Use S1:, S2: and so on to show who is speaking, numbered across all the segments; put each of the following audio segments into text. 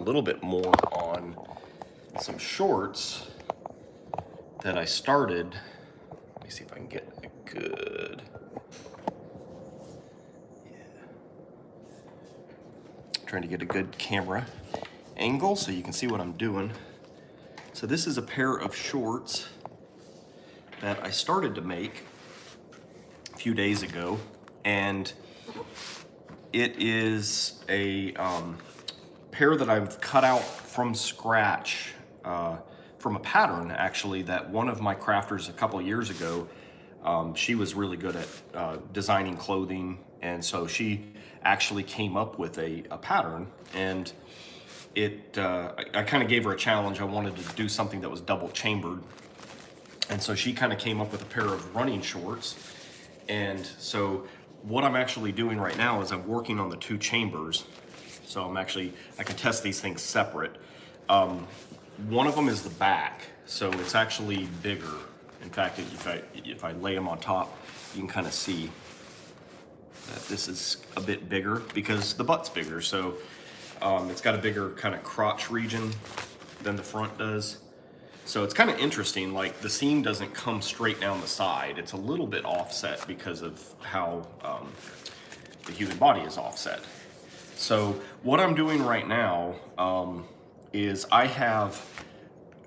S1: a little bit more on some shorts that I started. Let me see if I can get a good, trying to get a good camera angle so you can see what I'm doing. So this is a pair of shorts that I started to make a few days ago, and it is a pair that I've cut out from scratch, from a pattern actually that one of my crafters a couple of years ago, she was really good at designing clothing, and so she actually came up with a pattern, and I kind of gave her a challenge. I wanted to do something that was double chambered, and so she kind of came up with a pair of running shorts. And so what I'm actually doing right now is I'm working on the two chambers. So I can test these things separate. One of them is the back, so it's actually bigger. In fact, if I lay them on top, you can kind of see that this is a bit bigger because the butt's bigger. So it's got a bigger kind of crotch region than the front does. So it's kind of interesting, like the seam doesn't come straight down the side. It's a little bit offset because of how the human body is offset. So what I'm doing right now is I have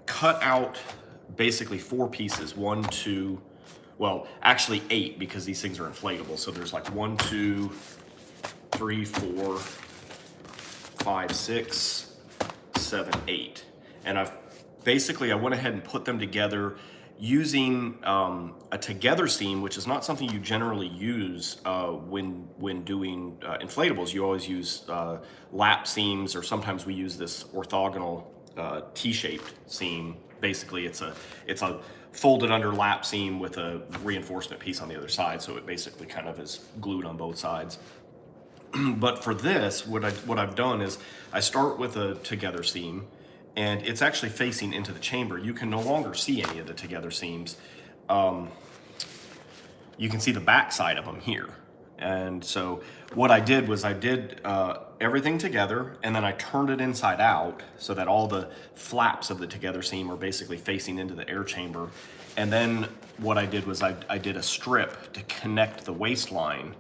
S1: cut out basically 4 pieces. 1, 2, well, actually 8, because these things are inflatable. So there's like 1, 2, 3, 4, 5, 6, 7, 8. And I went ahead and put them together using a together seam, which is not something you generally use when doing inflatables. You always use lap seams, or sometimes we use this orthogonal T-shaped seam. Basically, it's a folded under lap seam with a reinforcement piece on the other side, so it basically kind of is glued on both sides. But for this, what I've done is I start with a together seam, and it's actually facing into the chamber. You can no longer see any of the together seams. You can see the back side of them here. And so what I did was I did everything together, and then I turned it inside out so that all the flaps of the together seam are basically facing into the air chamber. And then what I did was I did a strip to connect the waistline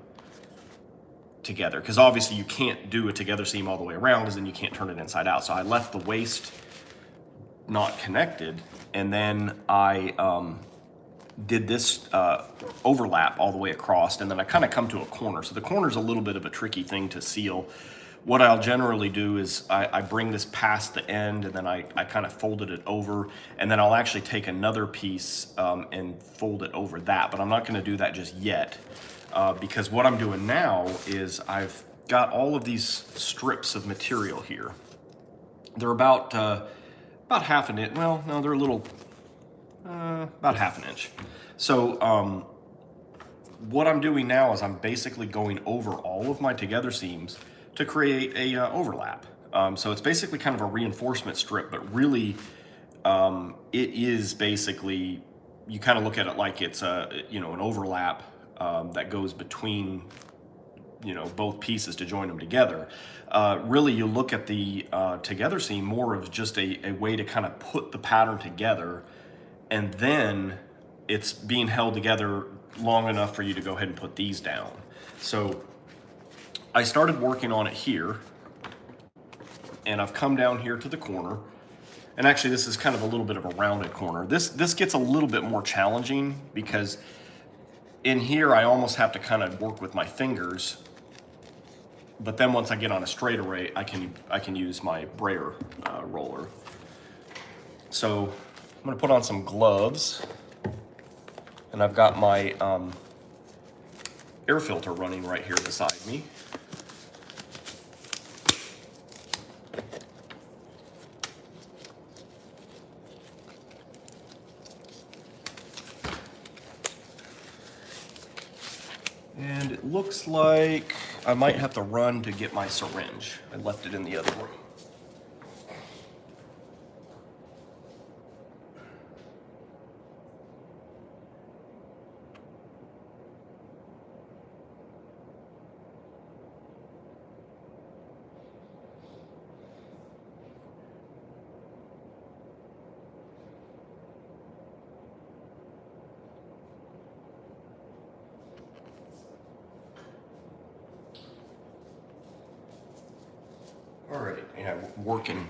S1: together, because obviously you can't do a together seam all the way around, because then you can't turn it inside out. So I left the waist not connected, and then I did this overlap all the way across, and then I kind of come to a corner. So the corner is a little bit of a tricky thing to seal. What I'll generally do is I bring this past the end, and then I kind of folded it over, and then I'll actually take another piece and fold it over that, but I'm not going to do that just yet. Because what I'm doing now is I've got all of these strips of material here. They're about half an inch. Well, no, they're a little, about half an inch. So what I'm doing now is I'm basically going over all of my together seams to create a overlap. So it's basically kind of a reinforcement strip, but really it is basically, you kind of look at it like it's an overlap that goes between both pieces to join them together. Really, you look at the together seam more of just a way to kind of put the pattern together, and then it's being held together long enough for you to go ahead and put these down. So I started working on it here, and I've come down here to the corner. And actually, this is kind of a little bit of a rounded corner. This gets a little bit more challenging because in here, I almost have to kind of work with my fingers, but then once I get on a straight array, I can use my brayer roller. So I'm gonna put on some gloves, and I've got my air filter running right here beside me. And it looks like I might have to run to get my syringe. I left it in the other room. I work in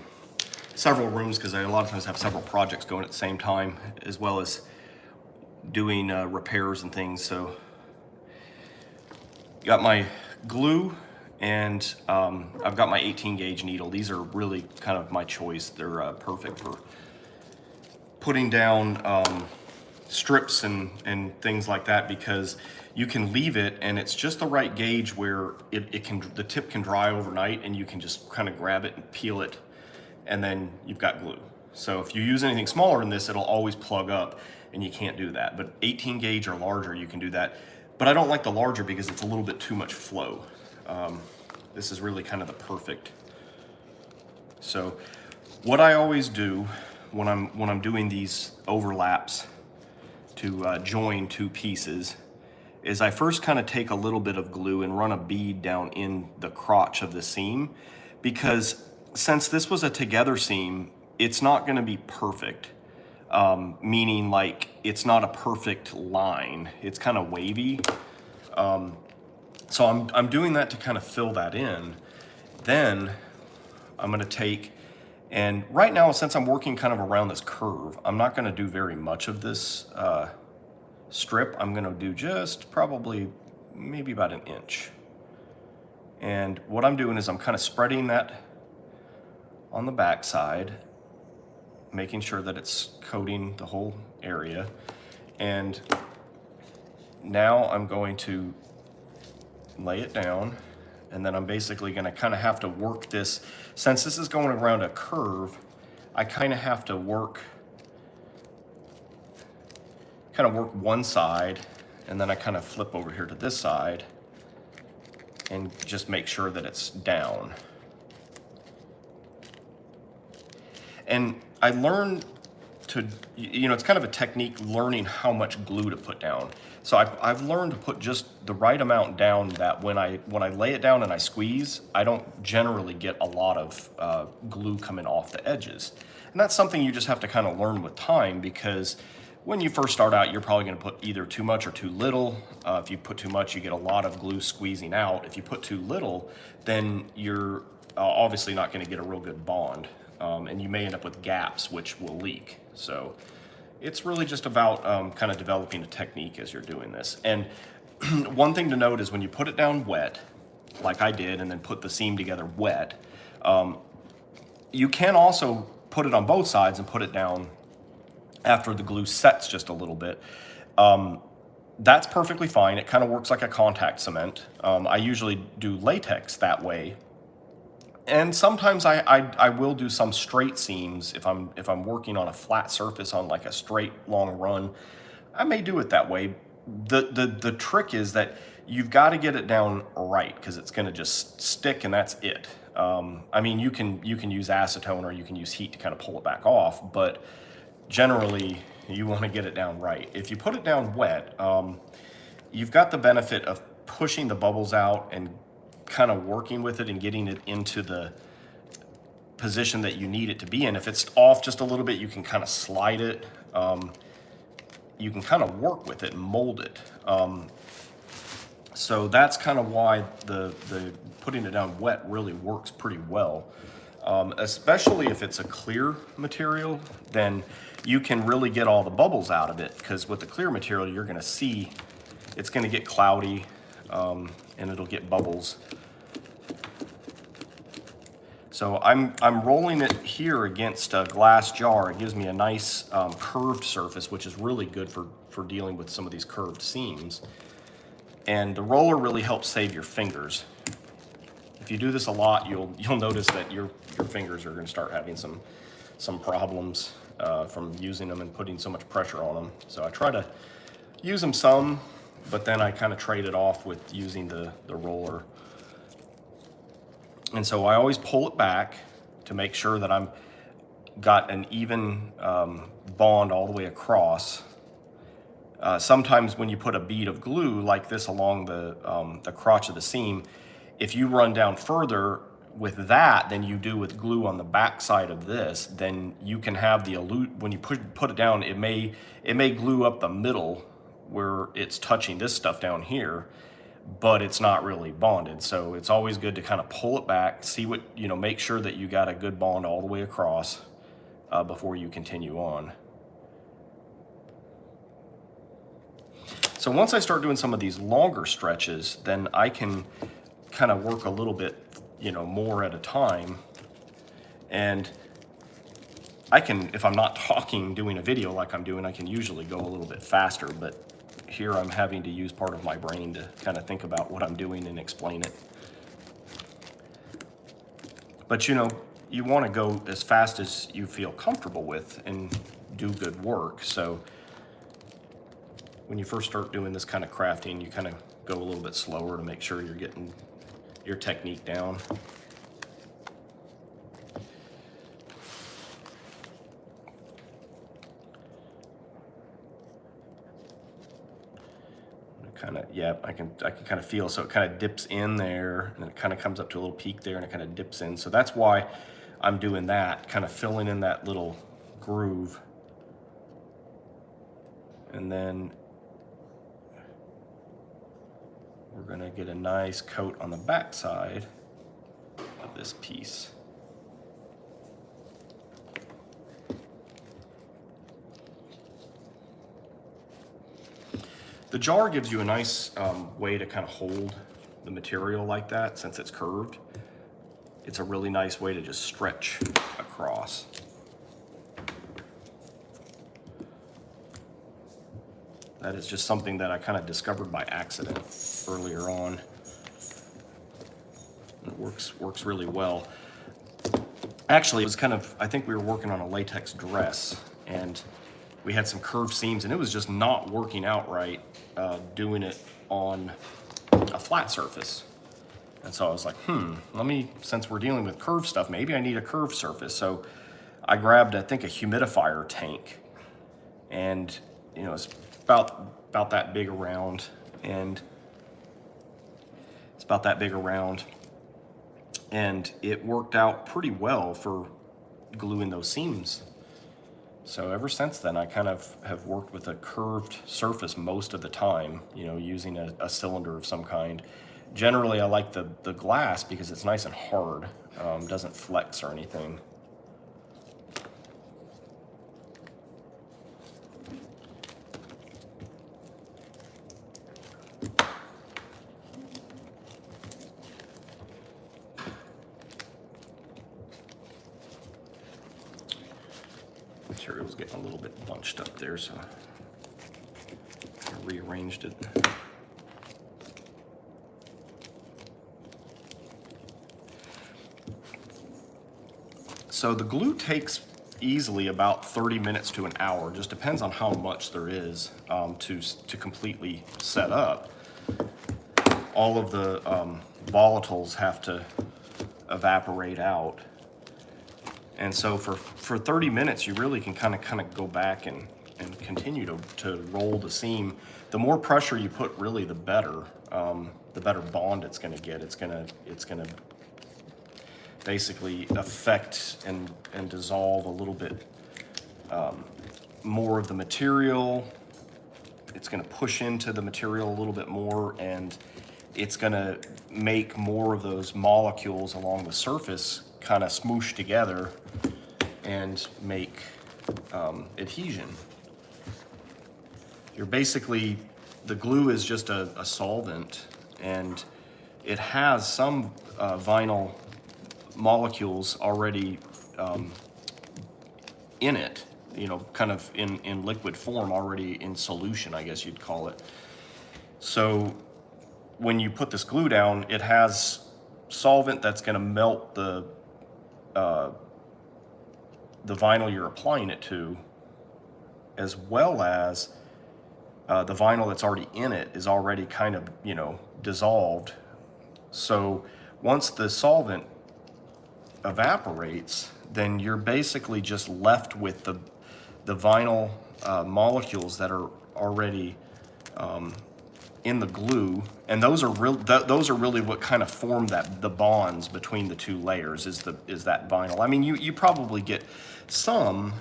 S1: several rooms because I a lot of times have several projects going at the same time, as well as doing repairs and things. So got my glue, and I've got my 18 gauge needle. These are really kind of my choice. They're perfect for putting down strips and things like that, because you can leave it and it's just the right gauge where the tip can dry overnight, and you can just kind of grab it and peel it, and then you've got glue. So if you use anything smaller than this, it'll always plug up, and you can't do that. But 18 gauge or larger, you can do that. But I don't like the larger because it's a little bit too much flow. This is really kind of the perfect. So what I always do when I'm doing these overlaps to join two pieces is I first kind of take a little bit of glue and run a bead down in the crotch of the seam, because since this was a together seam, it's not going to be perfect. Meaning like it's not a perfect line. It's kind of wavy. So I'm doing that to kind of fill that in. Then I'm going to take, and right now, since I'm working kind of around this curve, I'm not going to do very much of this strip. I'm going to do just probably maybe about an inch. And what I'm doing is I'm kind of spreading that on the back side, making sure that it's coating the whole area. And now I'm going to lay it down, and then I'm basically going to kind of have to work this. Since this is going around a curve, I kind of have to work one side, and then I kind of flip over here to this side and just make sure that it's down. And I learned to, it's kind of a technique learning how much glue to put down. So I've learned to put just the right amount down, that when I lay it down and I squeeze, I don't generally get a lot of glue coming off the edges. And that's something you just have to kind of learn with time, because when you first start out, you're probably going to put either too much or too little. If you put too much, you get a lot of glue squeezing out. If you put too little, then you're obviously not going to get a real good bond. And you may end up with gaps, which will leak. So it's really just about kind of developing a technique as you're doing this. And one thing to note is when you put it down wet, like I did, and then put the seam together wet, you can also put it on both sides and put it down after the glue sets just a little bit. That's perfectly fine. It kind of works like a contact cement. I usually do latex that way. And sometimes I will do some straight seams if I'm working on a flat surface on like a straight long run. I may do it that way. The trick is that you've got to get it down right, because it's going to just stick, and that's it. I mean, you can use acetone or you can use heat to kind of pull it back off, but generally you want to get it down right. If you put it down wet, you've got the benefit of pushing the bubbles out and kind of working with it and getting it into the position that you need it to be in. If it's off just a little bit, you can kind of slide it. You can kind of work with it and mold it. So that's kind of why the putting it down wet really works pretty well. Especially if it's a clear material, then you can really get all the bubbles out of it, because with the clear material, you're going to see it's going to get cloudy, and it'll get bubbles. So I'm rolling it here against a glass jar. It gives me a nice curved surface, which is really good for dealing with some of these curved seams. And the roller really helps save your fingers. If you do this a lot, you'll notice that your fingers are going to start having some problems from using them and putting so much pressure on them. So I try to use them some, but then I kind of trade it off with using the roller. And so I always pull it back to make sure that I'm got an even bond all the way across. Sometimes when you put a bead of glue like this along the crotch of the seam, if you run down further with that than you do with glue on the back side of this, then you can have when you put it down, it may glue up the middle where it's touching this stuff down here, but it's not really bonded. So it's always good to kind of pull it back, see what, make sure that you got a good bond all the way across before you continue on. So once I start doing some of these longer stretches, then I can kind of work a little bit, more at a time. And I can, if I'm not talking, doing a video like I'm doing, I can usually go a little bit faster, but here I'm having to use part of my brain to kind of think about what I'm doing and explain it. But you want to go as fast as you feel comfortable with and do good work. So when you first start doing this kind of crafting, you kind of go a little bit slower to make sure you're getting your technique down. I can kind of feel, so it kind of dips in there and it kind of comes up to a little peak there and it kind of dips in. So that's why I'm doing that, kind of filling in that little groove. And then we're gonna get a nice coat on the back side of this piece. The jar gives you a nice way to kind of hold the material like that. Since it's curved, it's a really nice way to just stretch across. That is just something that I kind of discovered by accident earlier on. It works really well. Actually, it was I think we were working on a latex dress, and we had some curved seams, and it was just not working out right doing it on a flat surface. And so I was like, since we're dealing with curved stuff, maybe I need a curved surface. So I grabbed, I think, a humidifier tank, and it's about that big around, and it's about that big around, and it worked out pretty well for gluing those seams. So ever since then, I kind of have worked with a curved surface most of the time, using a cylinder of some kind. Generally, I like the glass because it's nice and hard, doesn't flex or anything. Material was getting a little bit bunched up there, so I rearranged it. So the glue takes easily about 30 minutes to an hour, just depends on how much there is to completely set up. All of the volatiles have to evaporate out. And so for 30 minutes, you really can kind of go back and continue to roll the seam. The more pressure you put, really, the better bond it's going to get. It's going to basically affect and dissolve a little bit more of the material. It's going to push into the material a little bit more, and it's going to make more of those molecules along the surface kind of smoosh together and make adhesion. You're basically, the glue is just a solvent, and it has some vinyl molecules already in it, kind of in liquid form, already in solution, I guess you'd call it. So when you put this glue down, it has solvent that's going to melt the vinyl you're applying it to, as well as the vinyl that's already in it is already kind of, dissolved. So once the solvent evaporates, then you're basically just left with the vinyl molecules that are already in the glue, and those are really what kind of form the bonds between the two layers, is that vinyl. I mean, you probably get some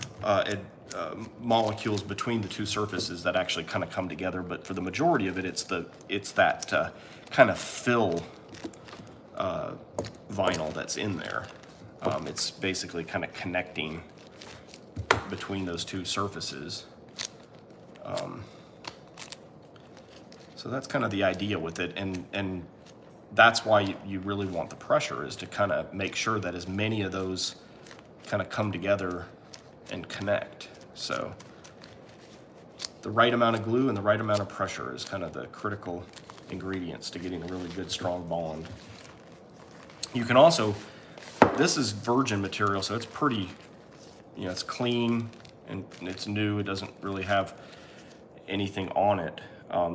S1: molecules between the two surfaces that actually kind of come together. But for the majority of it, it's that kind of fill vinyl that's in there. It's basically kind of connecting between those two surfaces. So that's kind of the idea with it, and that's why you really want the pressure, is to kind of make sure that as many of those kind of come together and connect. So the right amount of glue and the right amount of pressure is kind of the critical ingredients to getting a really good strong bond. You can also, this is virgin material, so it's pretty, it's clean and it's new. It doesn't really have anything on it.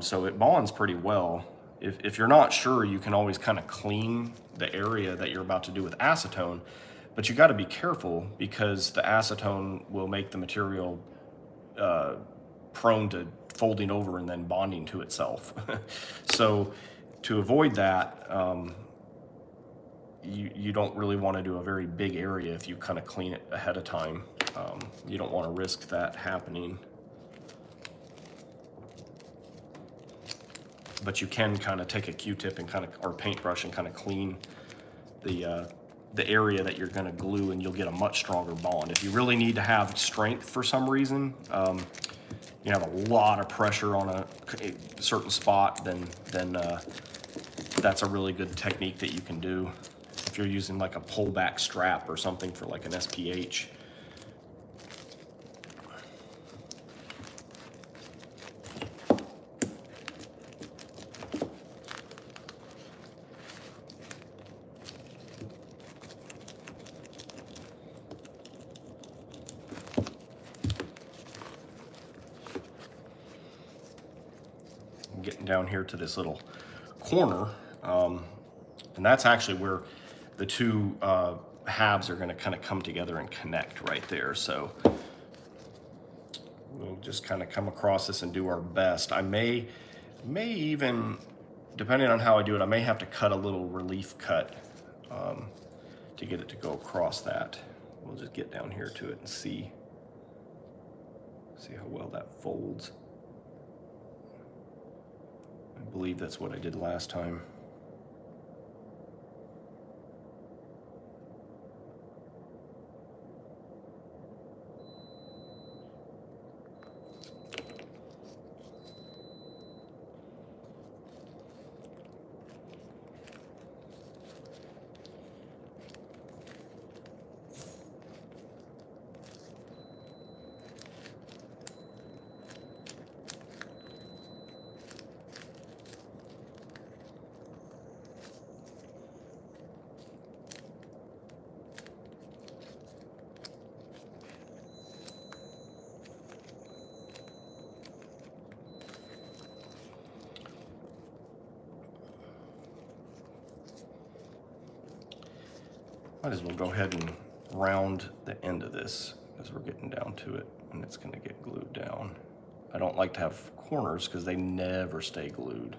S1: So it bonds pretty well. If you're not sure, you can always kind of clean the area that you're about to do with acetone, but you got to be careful because the acetone will make the material prone to folding over and then bonding to itself. So to avoid that, you don't really want to do a very big area if you kind of clean it ahead of time. You don't want to risk that happening. But you can kind of take a Q-tip and or paintbrush and kind of clean the area that you're going to glue, and you'll get a much stronger bond. If you really need to have strength for some reason, you have a lot of pressure on a certain spot, then that's a really good technique that you can do. If you're using like a pullback strap or something for like an SPH. Getting down here to this little corner, and that's actually where the two halves are going to kind of come together and connect right there. So we'll just kind of come across this and do our best. I may even, depending on how I do it, I may have to cut a little relief cut to get it to go across that. We'll just get down here to it and see how well that folds. I believe that's what I did last time. Might as well go ahead and round the end of this as we're getting down to it, and it's going to get glued down. I don't like to have corners because they never stay glued.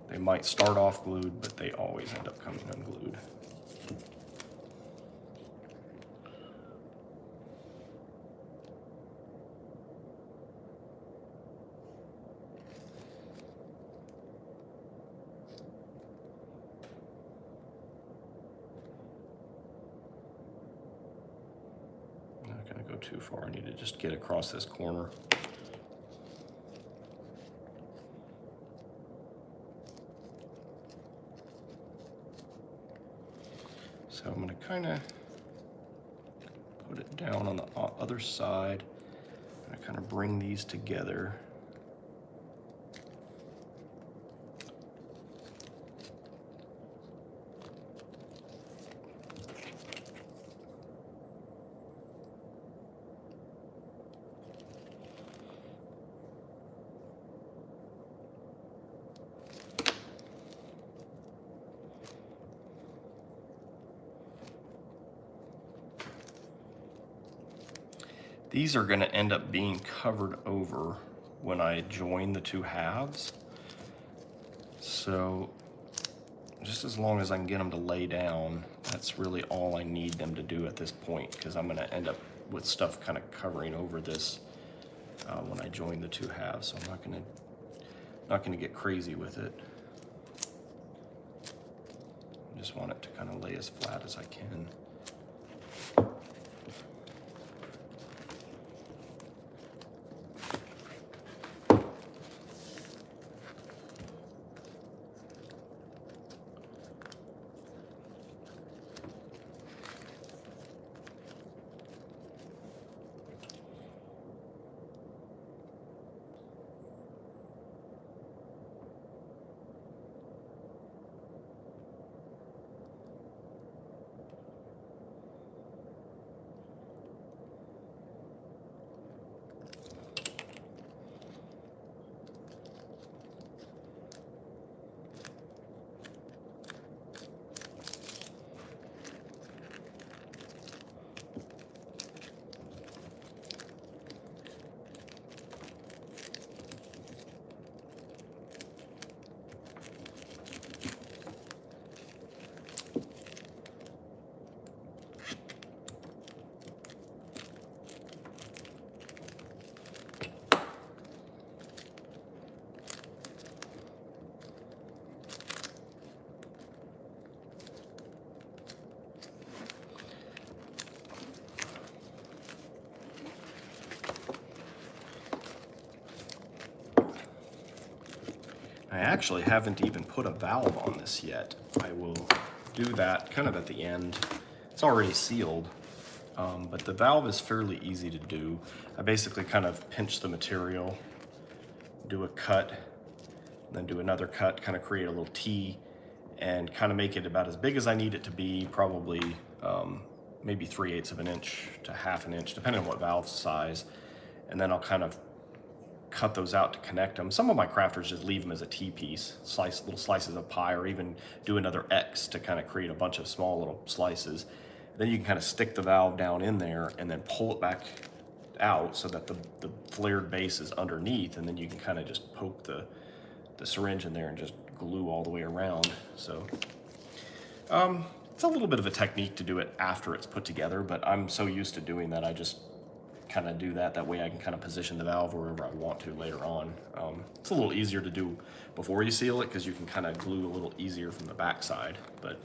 S1: They might start off glued, but they always end up coming unglued. Too far. I need to just get across this corner. So I'm going to kind of put it down on the other side. I kind of bring these together. These are going to end up being covered over when I join the two halves. So just as long as I can get them to lay down, that's really all I need them to do at this point, because I'm going to end up with stuff kind of covering over this when I join the two halves, so I'm not gonna get crazy with it. I just want it to kind of lay as flat as I can. I actually haven't even put a valve on this yet. I will do that kind of at the end. It's already sealed, but the valve is fairly easy to do. I basically kind of pinch the material, do a cut, then do another cut, kind of create a little T, and kind of make it about as big as I need it to be, probably maybe 3/8 of an inch to 1/2 an inch, depending on what valve size. And then I'll kind of cut those out to connect them. Some of my crafters just leave them as a T-piece, slice little slices of pie, or even do another X to kind of create a bunch of small little slices. Then you can kind of stick the valve down in there and then pull it back out so that the flared base is underneath, and then you can kind of just poke the syringe in there and just glue all the way around. So it's a little bit of a technique to do it after it's put together, but I'm so used to doing that, I just kind of do that. That way I can kind of position the valve wherever I want to later on. It's a little easier to do before you seal it because you can kind of glue a little easier from the back side, but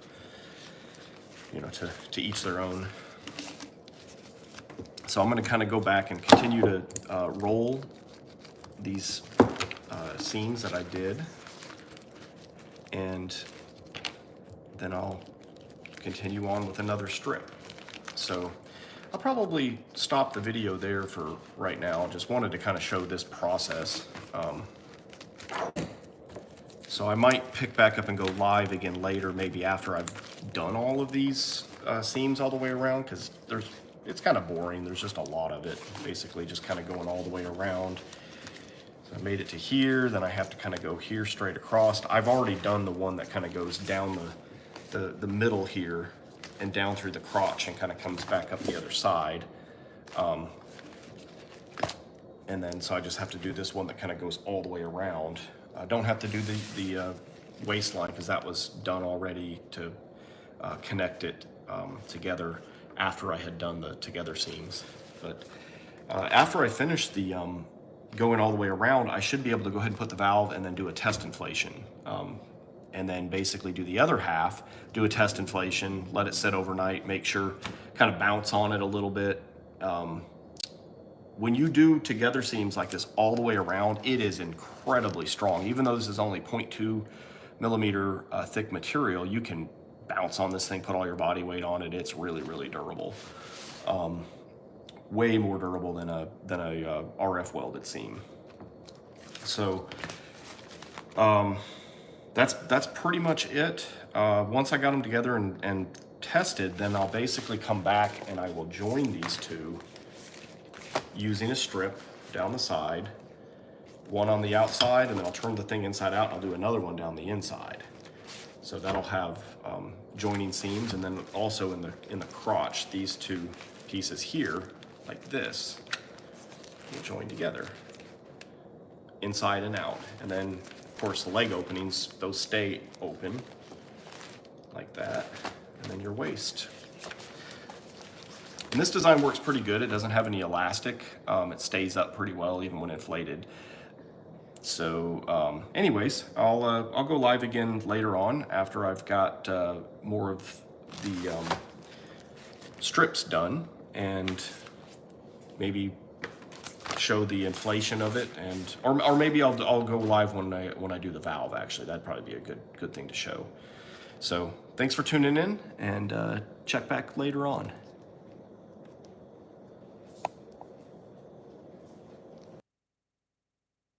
S1: you know, to each their own. So I'm going to kind of go back and continue to roll these seams that I did, and then I'll continue on with another strip. So I'll probably stop the video there for right now. Just wanted to kind of show this process. So I might pick back up and go live again later, maybe after I've done all of these seams all the way around, because it's kind of boring. There's just a lot of it, basically just kind of going all the way around. So I made it to here, then I have to kind of go here straight across. I've already done the one that kind of goes down the middle here and down through the crotch and kind of comes back up the other side. And then so I just have to do this one that kind of goes all the way around. I don't have to do the waistline because that was done already to connect it together after I had done the together seams. But after I finish the going all the way around, I should be able to go ahead and put the valve and then do a test inflation. And then basically do the other half, do a test inflation, let it sit overnight, make sure, kind of bounce on it a little bit. When you do together seams like this all the way around, it is incredibly strong. Even though this is only 0.2 millimeter thick material, you can bounce on this thing, put all your body weight on it. It's really, really durable. Way more durable than a RF welded seam. So that's pretty much it. Once I got them together and tested, then I'll basically come back and I will join these two using a strip down the side, one on the outside, and then I'll turn the thing inside out and I'll do another one down the inside. So that'll have joining seams, and then also in the crotch, these two pieces here, like this, will join together, inside and out. And then, of course, the leg openings, those stay open, like that, and then your waist. And this design works pretty good. It doesn't have any elastic. It stays up pretty well even when inflated. So anyways, I'll go live again later on after I've got more of the strips done, and maybe show the inflation of it, and or maybe I'll go live when I do the valve. Actually, that'd probably be a good thing to show. So thanks for tuning in, and check back later on.